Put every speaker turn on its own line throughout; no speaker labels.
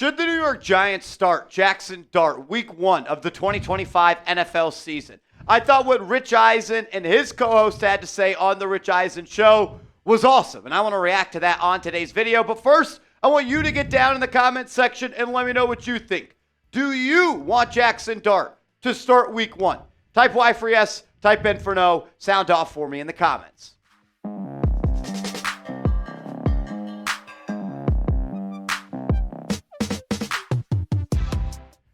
Should the New York Giants start Jaxson Dart week 1 of the 2025 NFL season? I thought what Rich Eisen and his co-host had to say on the Rich Eisen Show was awesome, and I want to react to that on today's video. But first, I want you to get down in the comments section and let me know what you think. Do you want Jaxson Dart to start week 1? Type Y for yes, type N for no, sound off for me in the comments.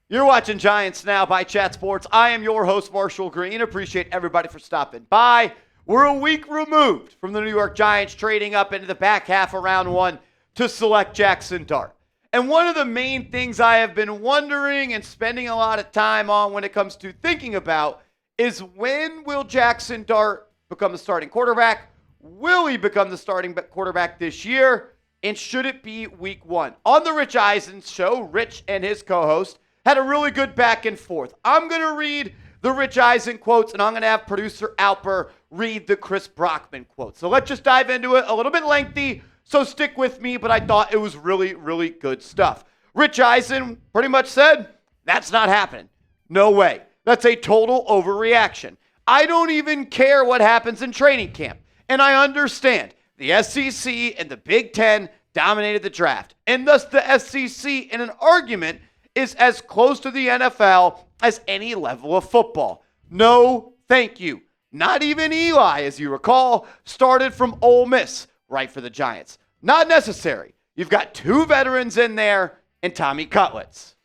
You're watching Giants Now by Chat Sports. I am your host, Marshall Green. Appreciate everybody for stopping by. We're a week removed from the New York Giants trading up into the back half of round 1 to select Jaxson Dart. And one of the main things I have been wondering and spending a lot of time on when it comes to thinking about is, when will Jaxson Dart become the starting quarterback? Will he become the starting quarterback this year? And should it be week 1? On the Rich Eisen Show, Rich and his co-host had a really good back and forth. I'm going to read the Rich Eisen quotes, and I'm going to have producer Alper read the Chris Brockman quotes. So let's just dive into it. A little bit lengthy, so stick with me, but I thought it was really, really good stuff. Rich Eisen pretty much said, that's not happening. No way. That's a total overreaction. I don't even care what happens in training camp. And I understand the SEC and the Big Ten dominated the draft. And thus the SEC, in an argument, is as close to the NFL as any level of football. No, thank you. Not even Eli, as you recall, started from Ole Miss right for the Giants. Not necessary. You've got 2 veterans in there and Tommy Cutlets.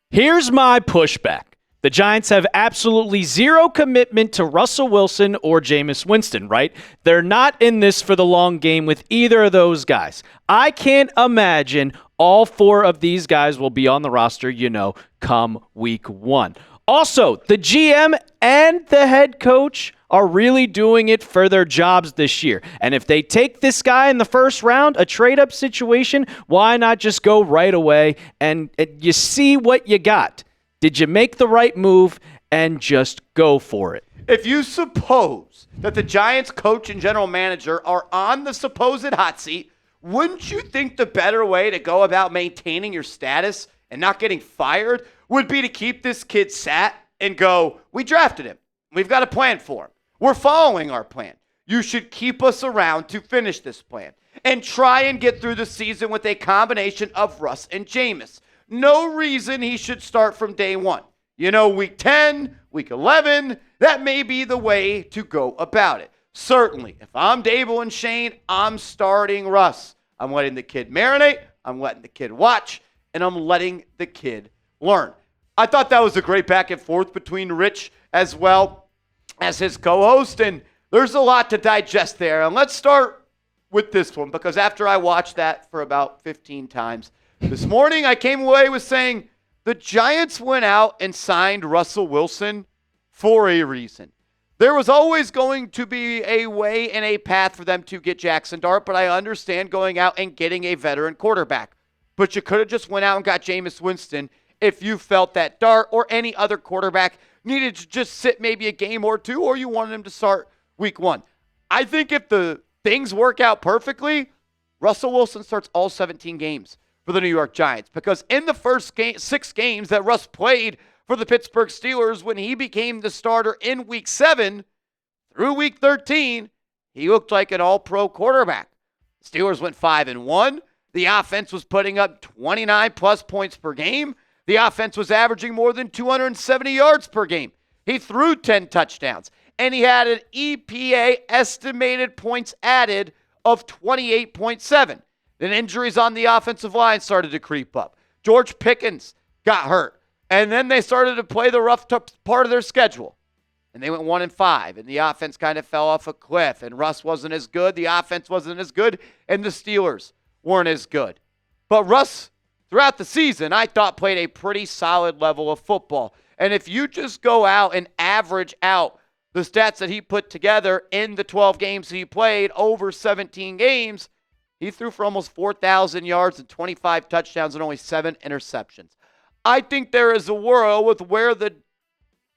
Here's my pushback. The Giants have absolutely zero commitment to Russell Wilson or Jameis Winston, right? They're not in this for the long game with either of those guys. I can't imagine all 4 of these guys will be on the roster, come week 1. Also, the GM and the head coach are really doing it for their jobs this year. And if they take this guy in the first round, a trade-up situation, why not just go right away and you see what you got? Did you make the right move and just go for it?
If you suppose that the Giants coach and general manager are on the supposed hot seat, wouldn't you think the better way to go about maintaining your status and not getting fired would be to keep this kid sat and go, we drafted him. We've got a plan for him. We're following our plan. You should keep us around to finish this plan and try and get through the season with a combination of Russ and Jameis. No reason he should start from day 1. Week 10, week 11, that may be the way to go about it. Certainly, if I'm Daboll and Schoen, I'm starting Russ. I'm letting the kid marinate, I'm letting the kid watch, and I'm letting the kid learn. I thought that was a great back and forth between Rich as well as his co-host, and there's a lot to digest there. And let's start with this one, because after I watched that for about 15 times this morning, I came away with saying the Giants went out and signed Russell Wilson for a reason. There was always going to be a way and a path for them to get Jaxson Dart, but I understand going out and getting a veteran quarterback. But you could have just went out and got Jameis Winston if you felt that Dart or any other quarterback needed to just sit maybe a game or 2, or you wanted him to start week 1. I think if the things work out perfectly, Russell Wilson starts all 17 games for the New York Giants, because in the first 6 games that Russ played for the Pittsburgh Steelers, when he became the starter in week 7 through week 13, he looked like an all-pro quarterback. The Steelers went 5-1. The offense was putting up 29-plus points per game. The offense was averaging more than 270 yards per game. He threw 10 touchdowns, and he had an EPA estimated points added of 28.7. Then injuries on the offensive line started to creep up. George Pickens got hurt. And then they started to play the rough part of their schedule. And they went 1-5. And the offense kind of fell off a cliff. And Russ wasn't as good. The offense wasn't as good. And the Steelers weren't as good. But Russ, throughout the season, I thought played a pretty solid level of football. And if you just go out and average out the stats that he put together in the 12 games he played over 17 games, he threw for almost 4,000 yards and 25 touchdowns and only 7 interceptions. I think there is a world with where the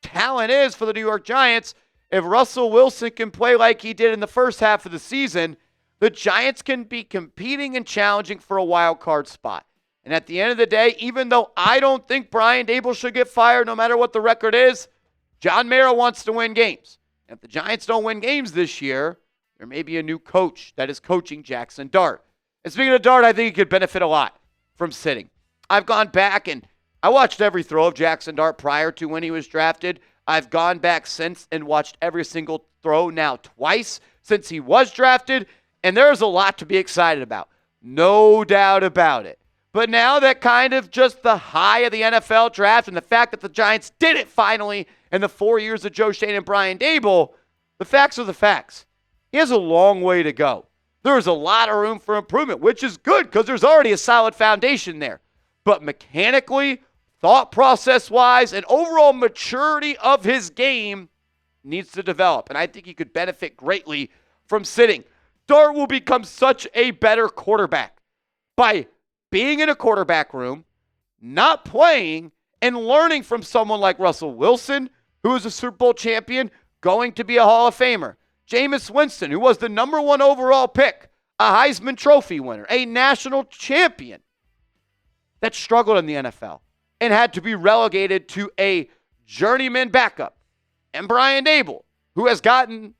talent is for the New York Giants. If Russell Wilson can play like he did in the first half of the season, the Giants can be competing and challenging for a wild card spot. And at the end of the day, even though I don't think Brian Daboll should get fired no matter what the record is, John Mara wants to win games. And if the Giants don't win games this year, there may be a new coach that is coaching Jaxson Dart. And speaking of Dart, I think he could benefit a lot from sitting. I've gone back and I watched every throw of Jaxson Dart prior to when he was drafted. I've gone back since and watched every single throw now twice since he was drafted. And there's a lot to be excited about. No doubt about it. But now that kind of just the high of the NFL draft and the fact that the Giants did it finally in the 4 years of Joe Schoen and Brian Daboll, the facts are the facts. He has a long way to go. There's a lot of room for improvement, which is good because there's already a solid foundation there. But mechanically, thought process-wise, and overall maturity of his game needs to develop. And I think he could benefit greatly from sitting. Dart will become such a better quarterback by being in a quarterback room, not playing, and learning from someone like Russell Wilson, who is a Super Bowl champion, going to be a Hall of Famer. Jameis Winston, who was the number 1 overall pick, a Heisman Trophy winner, a national champion that struggled in the NFL and had to be relegated to a journeyman backup. And Brian Daboll, who has gotten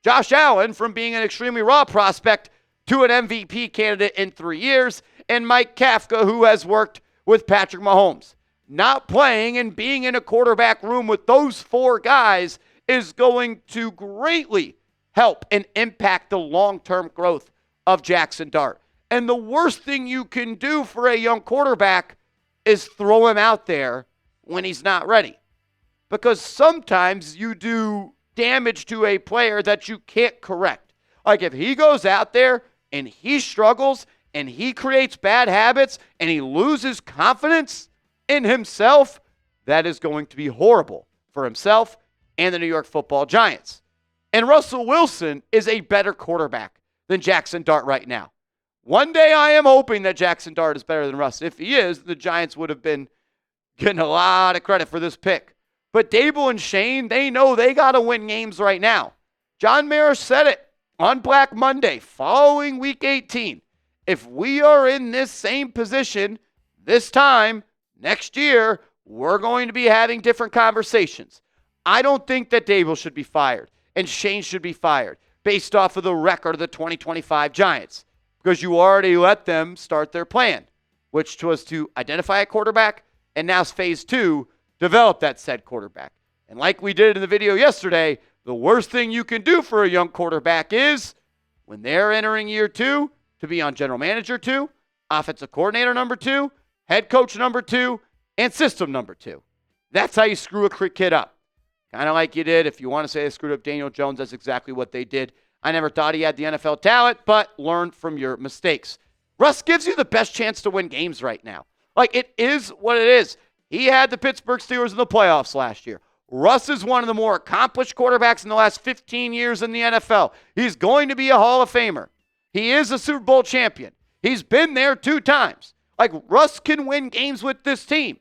Josh Allen from being an extremely raw prospect to an MVP candidate in 3 years, and Mike Kafka, who has worked with Patrick Mahomes. Not playing and being in a quarterback room with those 4 guys is going to greatly help and impact the long-term growth of Jaxson Dart. And the worst thing you can do for a young quarterback is throw him out there when he's not ready. Because sometimes you do damage to a player that you can't correct. Like if he goes out there and he struggles and he creates bad habits and he loses confidence in himself, that is going to be horrible for himself and the New York Football Giants. And Russell Wilson is a better quarterback than Jaxson Dart right now. One day I am hoping that Jaxson Dart is better than Russ. If he is, the Giants would have been getting a lot of credit for this pick. But Daboll and Schoen, they know they got to win games right now. John Mara said it on Black Monday, following Week 18. If we are in this same position this time next year, we're going to be having different conversations. I don't think that Daboll should be fired and Schoen should be fired based off of the record of the 2025 Giants because you already let them start their plan, which was to identify a quarterback, and now phase 2, develop that said quarterback. And like we did in the video yesterday, the worst thing you can do for a young quarterback is when they're entering year 2 to be on general manager 2, offensive coordinator number 2, head coach number 2, and system number 2. That's how you screw a kid up. Kind of like you did. If you want to say they screwed up Daniel Jones, that's exactly what they did. I never thought he had the NFL talent, but learn from your mistakes. Russ gives you the best chance to win games right now. Like, it is what it is. He had the Pittsburgh Steelers in the playoffs last year. Russ is one of the more accomplished quarterbacks in the last 15 years in the NFL. He's going to be a Hall of Famer. He is a Super Bowl champion. He's been there 2 times. Like, Russ can win games with this team.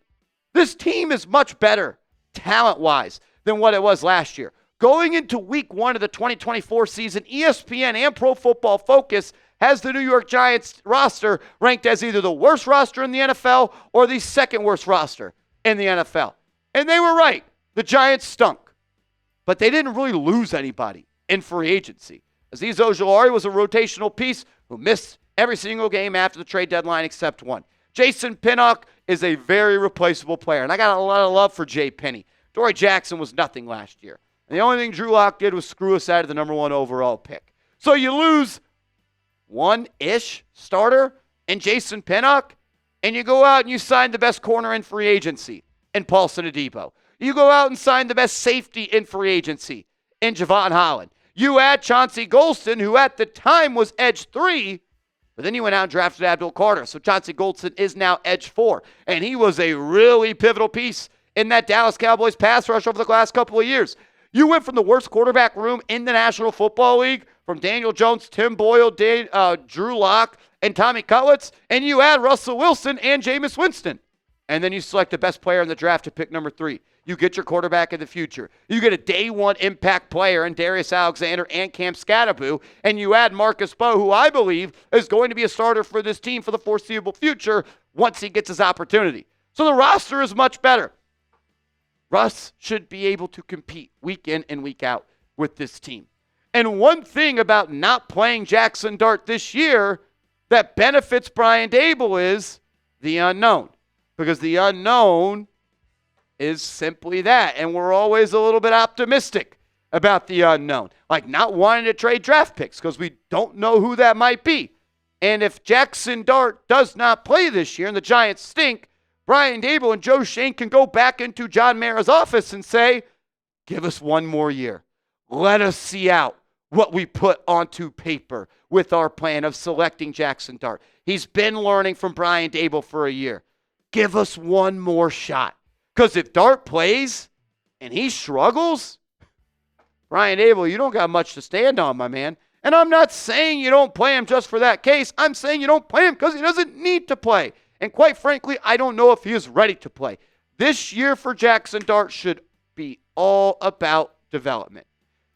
This team is much better, talent-wise, than what it was last year. Going into week 1 of the 2024 season, ESPN and Pro Football Focus has the New York Giants roster ranked as either the worst roster in the NFL or the second worst roster in the NFL. And they were right. The Giants stunk. But they didn't really lose anybody in free agency. Azeez Ojulari was a rotational piece who missed every single game after the trade deadline except one. Jason Pinnock is a very replaceable player. And I got a lot of love for Jay Penny. Dory Jackson was nothing last year. And the only thing Drew Lock did was screw us out of the number 1 overall pick. So you lose one-ish starter and Jason Pinnock, and you go out and you sign the best corner in free agency in Paulson Adebo. You go out and sign the best safety in free agency in Javon Holland. You add Chauncey Golston, who at the time was edge 3, but then you went out and drafted Abdul Carter. So Chauncey Golston is now edge 4, and he was a really pivotal piece in that Dallas Cowboys pass rush over the last couple of years. You went from the worst quarterback room in the National Football League, from Daniel Jones, Tim Boyle, Drew Lock, and Tommy Cutlets, and you add Russell Wilson and Jameis Winston. And then you select the best player in the draft to pick number 3. You get your quarterback in the future. You get a day 1 impact player in Darius Alexander and Cam Scatteraboo, and you add Marcus Bowe, who I believe is going to be a starter for this team for the foreseeable future, once he gets his opportunity. So the roster is much better. Russ should be able to compete week in and week out with this team. And one thing about not playing Jaxson Dart this year that benefits Brian Daboll is the unknown. Because the unknown is simply that. And we're always a little bit optimistic about the unknown. Like not wanting to trade draft picks because we don't know who that might be. And if Jaxson Dart does not play this year and the Giants stink, Brian Daboll and Joe Schoen can go back into John Mara's office and say, give us one more year. Let us see out what we put onto paper with our plan of selecting Jaxson Dart. He's been learning from Brian Daboll for a year. Give us one more shot. Because if Dart plays and he struggles, Brian Daboll, you don't got much to stand on, my man. And I'm not saying you don't play him just for that case. I'm saying you don't play him because he doesn't need to play. And quite frankly, I don't know if he is ready to play. This year for Jaxson Dart should be all about development.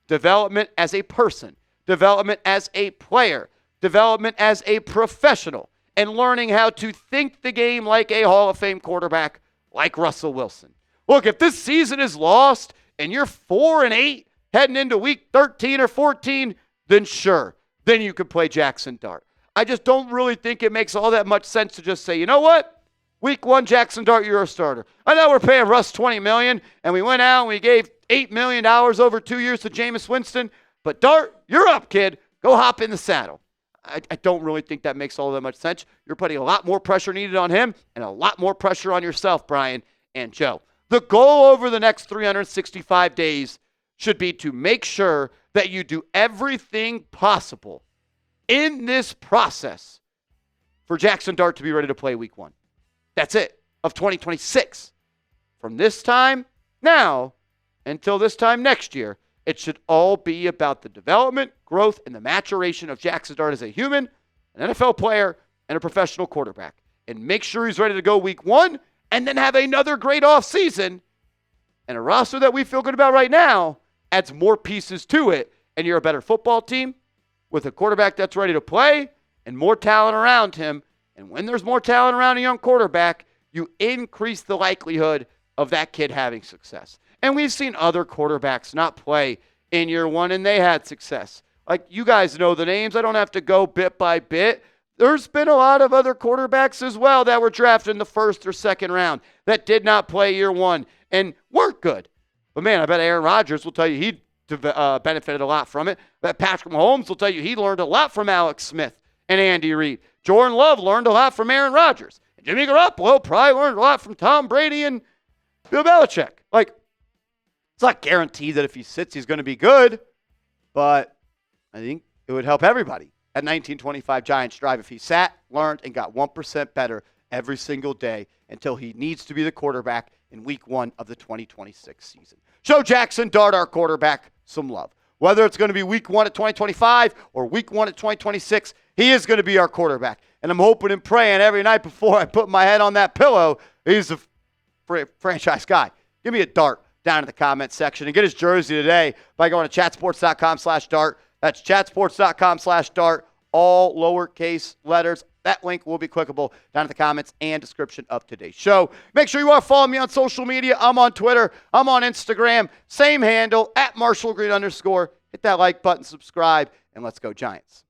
Development as a person, development as a player, development as a professional, and learning how to think the game like a Hall of Fame quarterback like Russell Wilson. Look, if this season is lost and you're 4-8 heading into week 13 or 14, then sure, then you could play Jaxson Dart. I just don't really think it makes all that much sense to just say, you know what? Week 1, Jaxson Dart, you're a starter. I know we're paying Russ $20 million, and we went out and we gave $8 million over 2 years to Jameis Winston. But Dart, you're up, kid. Go hop in the saddle. I don't really think that makes all that much sense. You're putting a lot more pressure needed on him and a lot more pressure on yourself, Brian and Joe. The goal over the next 365 days should be to make sure that you do everything possible in this process for Jaxson Dart to be ready to play week 1. That's it, of 2026. From this time now until this time next year, it should all be about the development, growth, and the maturation of Jaxson Dart as a human, an NFL player, and a professional quarterback. And make sure he's ready to go week 1 and then have another great offseason. And a roster that we feel good about right now adds more pieces to it, and you're a better football team with a quarterback that's ready to play and more talent around him. And when there's more talent around a young quarterback, you increase the likelihood of that kid having success. And we've seen other quarterbacks not play in year 1, and they had success. Like, you guys know the names. I don't have to go bit by bit. There's been a lot of other quarterbacks as well that were drafted in the first or second round that did not play year 1 and weren't good. But, man, I bet Aaron Rodgers will tell you he benefited a lot from it. That Patrick Mahomes will tell you he learned a lot from Alex Smith and Andy Reid. Jordan Love learned a lot from Aaron Rodgers. And Jimmy Garoppolo probably learned a lot from Tom Brady and Bill Belichick. Like, it's not guaranteed that if he sits, he's going to be good, but I think it would help everybody at 1925 Giants Drive if he sat, learned, and got 1% better every single day until he needs to be the quarterback in week 1 of the 2026 season. Show Jaxson Dart, our quarterback, some love. Whether it's going to be week 1 of 2025 or week 1 of 2026, he is going to be our quarterback. And I'm hoping and praying every night before I put my head on that pillow, he's a franchise guy. Give me a dart down in the comments section and get his jersey today by going to chatsports.com/dart. That's chatsports.com/dart, all lowercase letters. That link will be clickable down in the comments and description of today's show. Make sure you are following me on social media. I'm on Twitter. I'm on Instagram. Same handle, @MarshallGreen_. Hit that like button, subscribe, and let's go Giants.